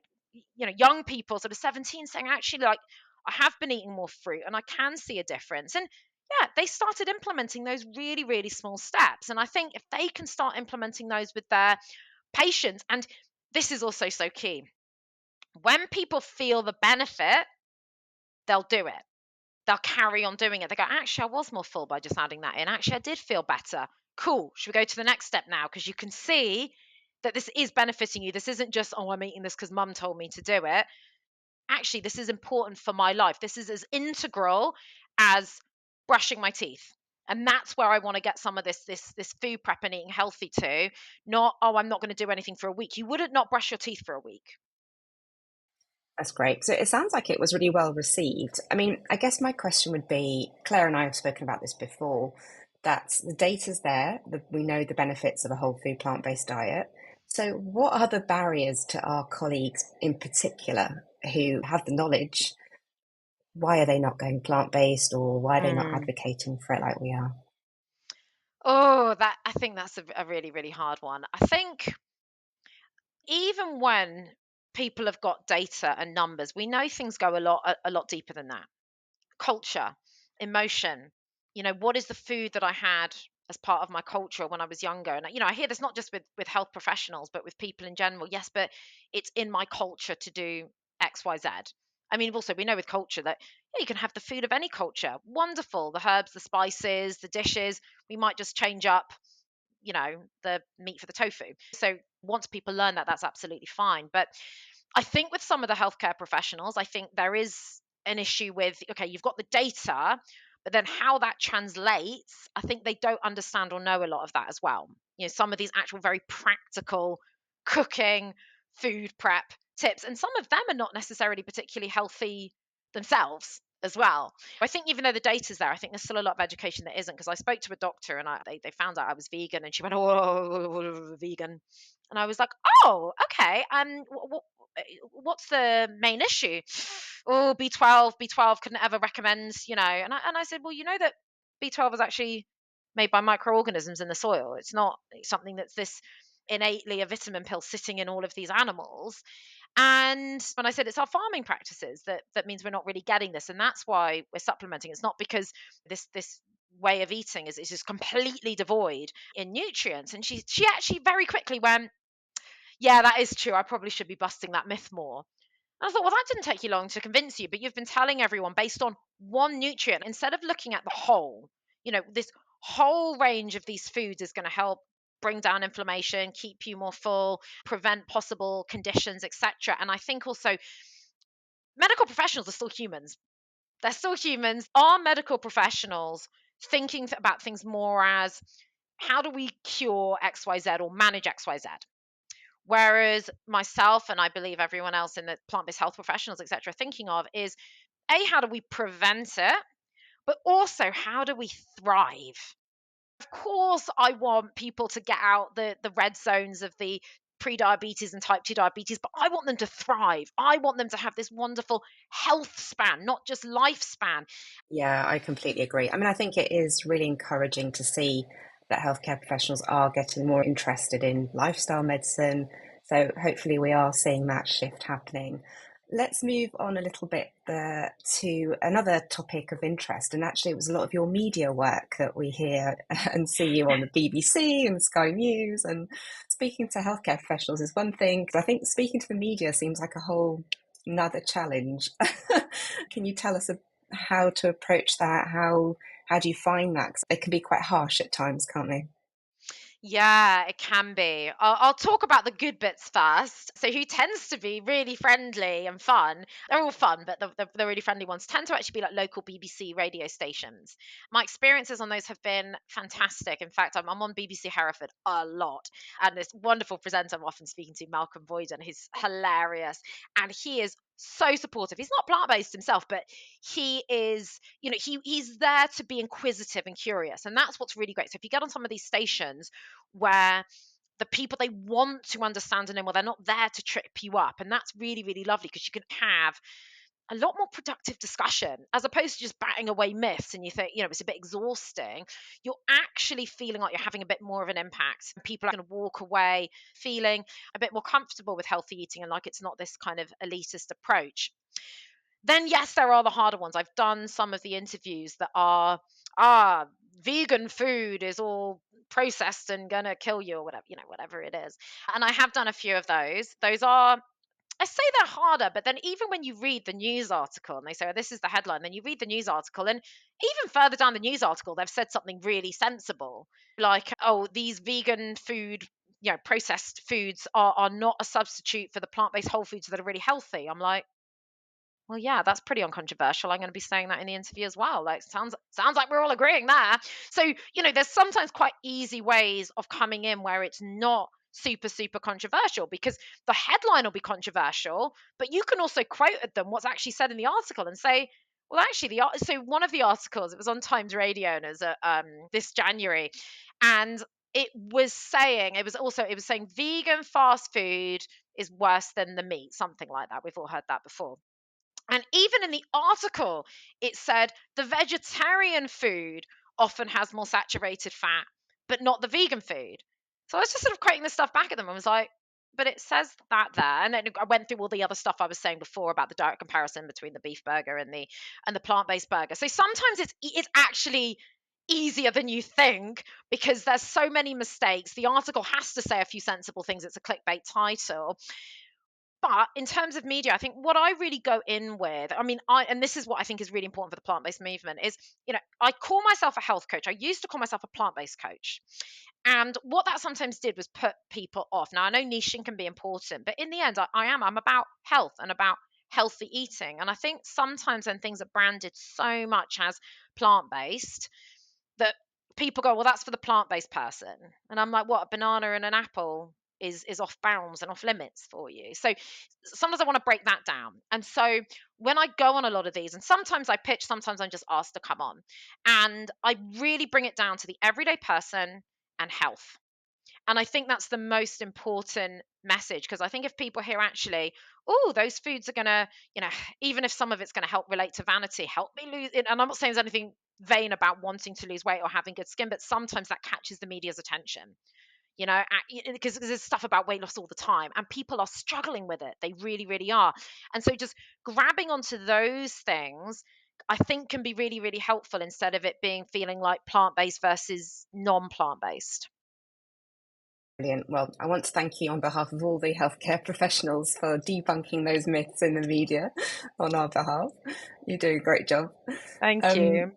young people sort of 17 saying, actually, like, I have been eating more fruit and I can see a difference. And yeah, they started implementing those really, really small steps. And I think if they can start implementing those with their patients, and this is also so key. When people feel the benefit, they'll do it. They'll carry on doing it. They go, actually, I was more full by just adding that in. Actually, I did feel better. Cool. Should we go to the next step now? Because you can see that this is benefiting you. This isn't just, oh, I'm eating this because mum told me to do it. Actually, this is important for my life. This is as integral as brushing my teeth. And that's where I want to get some of this food prep and eating healthy to. Not, oh, I'm not going to do anything for a week. You wouldn't not brush your teeth for a week. That's great. So it sounds like it was really well received. I mean, I guess my question would be, Claire and I have spoken about this before, that the data's there, we know the benefits of a whole food plant-based diet. So what are the barriers to our colleagues in particular who have the knowledge? Why are they not going plant-based, or why are they not advocating for it like we are? Oh, that I think that's a really, really hard one. I think even when people have got data and numbers, we know things go a lot deeper than that. Culture, emotion, what is the food that I had as part of my culture when I was younger? And I hear this not just with health professionals, but with people in general. Yes, but it's in my culture to do XYZ. I mean, also we know with culture that you can have the food of any culture. Wonderful. The herbs, the spices, the dishes. We might just change up the meat for the tofu. So once people learn that, that's absolutely fine. But I think with some of the healthcare professionals, I think there is an issue with, okay, you've got the data, but then how that translates, I think they don't understand or know a lot of that as well. Some of these actual very practical cooking, food prep tips, and some of them are not necessarily particularly healthy themselves as well. I think even though the data's there, I think there's still a lot of education that isn't. Because I spoke to a doctor and they found out I was vegan, and she went, "Oh, vegan," and I was like, "Oh, okay. What's the main issue?" Oh, B12 couldn't ever recommend, and I said, well, that B12 is actually made by microorganisms in the soil. It's not something that's this innately a vitamin pill sitting in all of these animals. And when I said it's our farming practices that means we're not really getting this, and that's why we're supplementing. It's not because this way of eating is just completely devoid in nutrients. And she actually very quickly went, yeah, that is true. I probably should be busting that myth more. And I thought, well, that didn't take you long to convince you, but you've been telling everyone based on one nutrient instead of looking at the whole. This whole range of these foods is going to help bring down inflammation, keep you more full, prevent possible conditions, etc. And I think also medical professionals are still humans. They're still humans. Are medical professionals thinking about things more as how do we cure XYZ or manage XYZ? Whereas myself, and I believe everyone else in the plant-based health professionals, etc., thinking of is how do we prevent it, but also how do we thrive? Of course, I want people to get out the red zones of the pre-diabetes and type 2 diabetes, but I want them to thrive. I want them to have this wonderful health span, not just lifespan. Yeah, I completely agree. I mean, I think it is really encouraging to see that healthcare professionals are getting more interested in lifestyle medicine. So hopefully we are seeing that shift happening. Let's move on a little bit to another topic of interest. And actually, it was a lot of your media work that we hear and see you on the BBC and Sky News. And speaking to healthcare professionals is one thing. I think speaking to the media seems like a whole another challenge. Can you tell us how to approach that? How do you find that? 'Cause they can be quite harsh at times, can't they? Yeah, it can be. I'll talk about the good bits first. So, who tends to be really friendly and fun? They're all fun, but the really friendly ones tend to actually be like local BBC radio stations. My experiences on those have been fantastic. In fact, I'm on BBC Hereford a lot, and this wonderful presenter I'm often speaking to, Malcolm Boyden, he's hilarious, and he is so supportive. He's not plant-based himself, but he is, he's there to be inquisitive and curious, and that's what's really great. So if you get on some of these stations where the people, they want to understand and know, well, they're not there to trip you up, and that's really, really lovely because you can have a lot more productive discussion as opposed to just batting away myths and you think it's a bit exhausting. You're actually feeling like you're having a bit more of an impact. People are going to walk away feeling a bit more comfortable with healthy eating and like it's not this kind of elitist approach. Then yes, there are the harder ones. I've done some of the interviews that are vegan food is all processed and gonna kill you or whatever, whatever it is. And I have done a few of those. Those are, I say they're harder, but then even when you read the news article and they say, oh, this is the headline, then you read the news article, and even further down the news article, they've said something really sensible. Like, oh, these vegan food, processed foods are not a substitute for the plant-based whole foods that are really healthy. I'm like, well, yeah, that's pretty uncontroversial. I'm going to be saying that in the interview as well. Like, sounds like we're all agreeing there. So, there's sometimes quite easy ways of coming in where it's not super, super controversial, because the headline will be controversial, but you can also quote at them what's actually said in the article and say, well, actually, so one of the articles, it was on Times Radio, and it was this January, and it was saying vegan fast food is worse than the meat, something like that. We've all heard that before. And even in the article, it said the vegetarian food often has more saturated fat, but not the vegan food. So I was just sort of quoting this stuff back at them and was like, but it says that there. And then I went through all the other stuff I was saying before about the direct comparison between the beef burger and the plant-based burger. So sometimes it's actually easier than you think, because there's so many mistakes. The article has to say a few sensible things. It's a clickbait title. But in terms of media, I think what I really go in with, and this is what I think is really important for the plant-based movement is, I call myself a health coach. I used to call myself a plant-based coach. And what that sometimes did was put people off. Now, I know niching can be important, but in the end, I'm about health and about healthy eating. And I think sometimes when things are branded so much as plant-based, that people go, well, that's for the plant-based person. And I'm like, what, a banana and an apple is off bounds and off limits for you? So sometimes I want to break that down. And so when I go on a lot of these, and sometimes I pitch, sometimes I'm just asked to come on, and I really bring it down to the everyday person and health. And I think that's the most important message, because I think if people hear actually, oh, those foods are going to, even if some of it's going to help relate to vanity, help me lose it. And I'm not saying there's anything vain about wanting to lose weight or having good skin, but sometimes that catches the media's attention, because there's stuff about weight loss all the time and people are struggling with it. They really, really are. And so just grabbing onto those things, I think, can be really, really helpful, instead of it feeling like plant-based versus non-plant-based. Brilliant. Well, I want to thank you on behalf of all the healthcare professionals for debunking those myths in the media on our behalf. You're doing a great job. Thank you.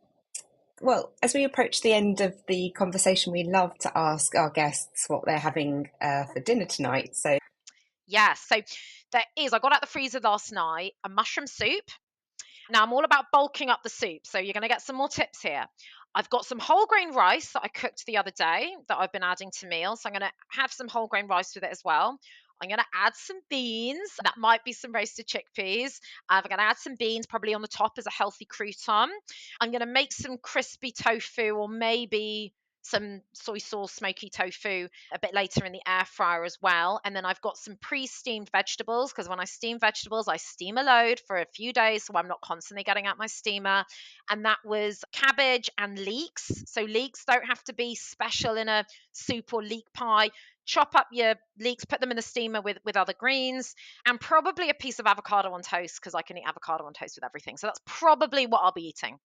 Well, as we approach the end of the conversation, we love to ask our guests what they're having for dinner tonight. So, So I got out the freezer last night a mushroom soup. Now, I'm all about bulking up the soup, so you're going to get some more tips here. I've got some whole grain rice that I cooked the other day that I've been adding to meals. So I'm going to have some whole grain rice with it as well. I'm going to add some beans. That might be some roasted chickpeas. I'm going to add some beans probably on the top as a healthy crouton. I'm going to make some crispy tofu, or maybe some soy sauce smoky tofu a bit later in the air fryer as well. And then I've got some pre-steamed vegetables, because when I steam vegetables, I steam a load for a few days, so I'm not constantly getting out my steamer. And that was cabbage and leeks. So leeks don't have to be special in a soup or leek pie. Chop up your leeks, put them in the steamer with other greens, and probably a piece of avocado on toast, because I can eat avocado on toast with everything. So that's probably what I'll be eating.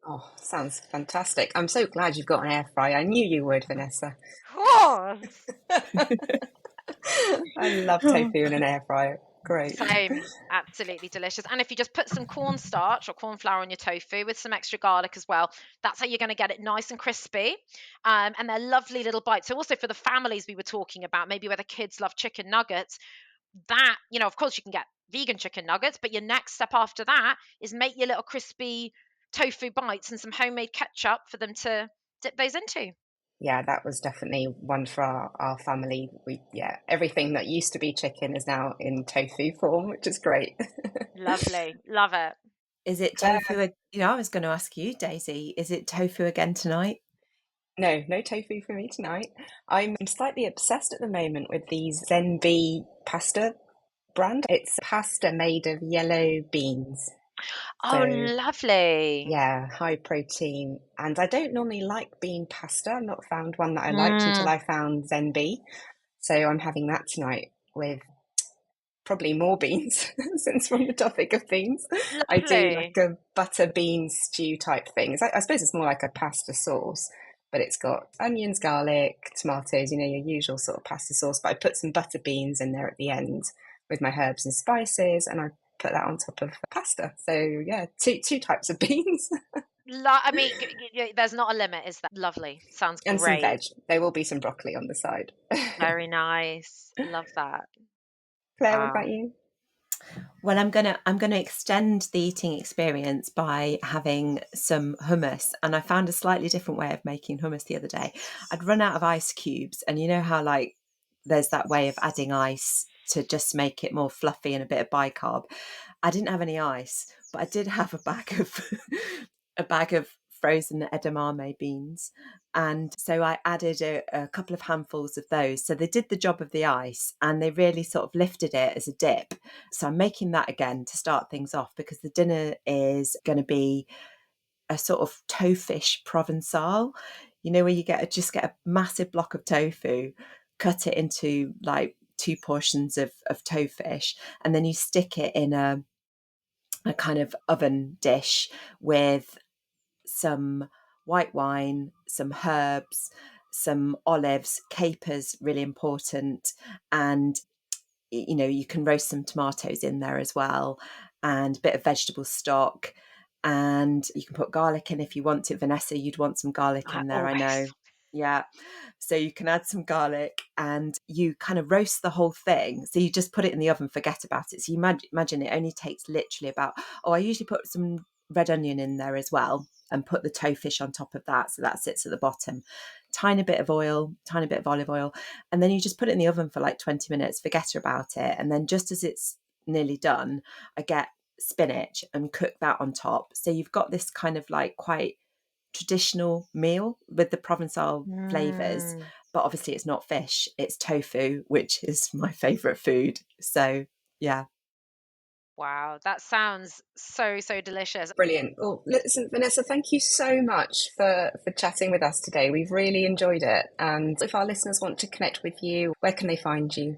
oh, sounds fantastic. I'm so glad you've got an air fryer. I knew you would, Vanessa. Oh, I love tofu in an air fryer. Great. same. Absolutely delicious. And if you just put some cornstarch or corn flour on your tofu with some extra garlic as well, that's how you're going to get it nice and crispy. And they're lovely little bites. So also for the families we were talking about, maybe where the kids love chicken nuggets, that, of course you can get vegan chicken nuggets, but your next step after that is make your little crispy tofu bites and some homemade ketchup for them to dip those into. Yeah, that was definitely one for our family. Everything that used to be chicken is now in tofu form, which is great. Lovely. Love it. Is it tofu? I was going to ask you, Daisy, is it tofu again tonight? No tofu for me tonight. I'm slightly obsessed at the moment with the Zenbi pasta brand. It's pasta made of yellow beans. Oh, So lovely. yeah, high protein. And I don't normally like bean pasta. I've not found one that I liked until Mm, I found Zenbi. So I'm having that tonight with probably more beans, since we're on the topic of beans. I do like lovely. a butter bean stew type thing. I suppose it's more like a pasta sauce, but it's got onions, garlic, tomatoes, your usual sort of pasta sauce. But I put some butter beans in there at the end with my herbs and spices, and I put that on top of the pasta. So yeah, two types of beans. I mean, there's not a limit, is that? Lovely. Sounds And some great. veg. There will be some broccoli on the side. Very nice. Love that. Claire, what Wow. about you? Well, I'm gonna extend the eating experience by having some hummus, and I found a slightly different way of making hummus the other day. I'd run out of ice cubes, and you know how like there's that way of adding ice to just make it more fluffy and a bit of bicarb. I didn't have any ice, but I did have a bag of a bag of frozen edamame beans, and so I added a couple of handfuls of those. So they did the job of the ice, and they really sort of lifted it as a dip. So I'm making that again to start things off, because the dinner is going to be a sort of tofish Provençal, where you just get a massive block of tofu, cut it into like 2 portions of tofish, and then you stick it in a kind of oven dish with some white wine, some herbs, some olives, capers, really important, and you can roast some tomatoes in there as well, and a bit of vegetable stock, and you can put garlic in if you want it. Vanessa, you'd want some garlic I in there, I know. always. Yeah. So you can add some garlic, and you kind of roast the whole thing. So you just put it in the oven, forget about it. So you imagine it only takes literally about, I usually put some red onion in there as well, and put the tofish on top of that. So that sits at the bottom. Tiny bit of oil, tiny bit of olive oil. And then you just put it in the oven for like 20 minutes, forget about it. And then just as it's nearly done, I get spinach and cook that on top. So you've got this kind of like quite traditional meal with the Provençal flavours. Mm. But obviously it's not fish, it's tofu, which is my favourite food. So yeah. Wow, that sounds so, so delicious. Brilliant. Well, listen, Vanessa, thank you so much for chatting with us today. We've really enjoyed it. And if our listeners want to connect with you, where can they find you?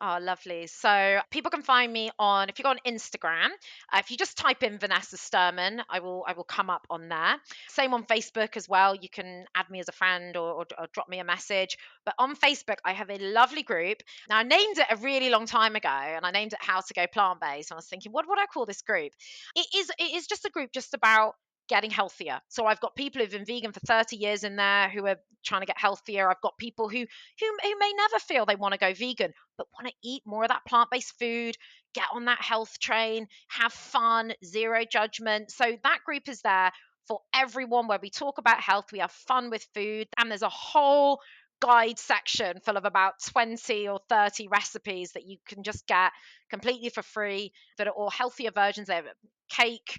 Oh, lovely. So people can find me if you go on Instagram, if you just type in Vanessa Sturman, I will come up on there. Same on Facebook as well. You can add me as a friend, or drop me a message. But on Facebook, I have a lovely group. Now, I named it a really long time ago, and I named it How to Go Plant-Based. And I was thinking, what would I call this group? It is just a group just about getting healthier. So I've got people who've been vegan for 30 years in there who are trying to get healthier. I've got people who may never feel they want to go vegan, but want to eat more of that plant-based food, get on that health train, have fun, zero judgment. So that group is there for everyone, where we talk about health, we have fun with food, and there's a whole guide section full of about 20 or 30 recipes that you can just get completely for free, that are all healthier versions. They have cake,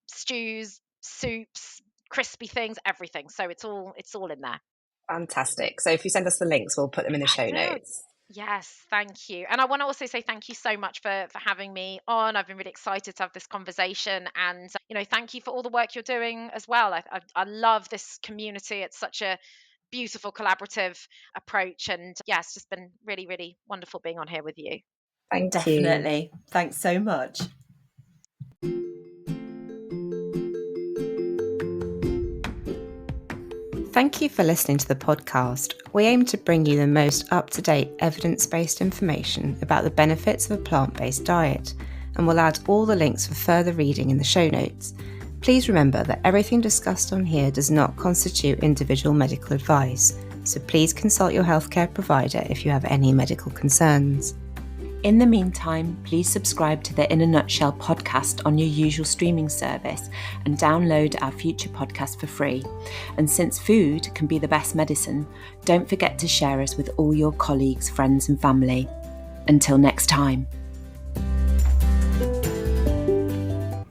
stews, soups, crispy things, everything. So it's all in there. Fantastic. So if you send us the links, we'll put them in the I show will. notes. Yes, thank you. And I want to also say thank you so much for having me on. I've been really excited to have this conversation, and thank you for all the work you're doing as well. I love this community. It's such a beautiful collaborative approach, and yeah, it's just been really, really wonderful being on here with you. Thank you. Definitely. Thanks so much. Thank you for listening to the podcast. We aim to bring you the most up-to-date evidence-based information about the benefits of a plant-based diet, and we'll add all the links for further reading in the show notes. Please remember that everything discussed on here does not constitute individual medical advice, so please consult your healthcare provider if you have any medical concerns. In the meantime, please subscribe to the In a Nutshell podcast on your usual streaming service, and download our future podcast for free. And since food can be the best medicine, don't forget to share us with all your colleagues, friends and family. Until next time.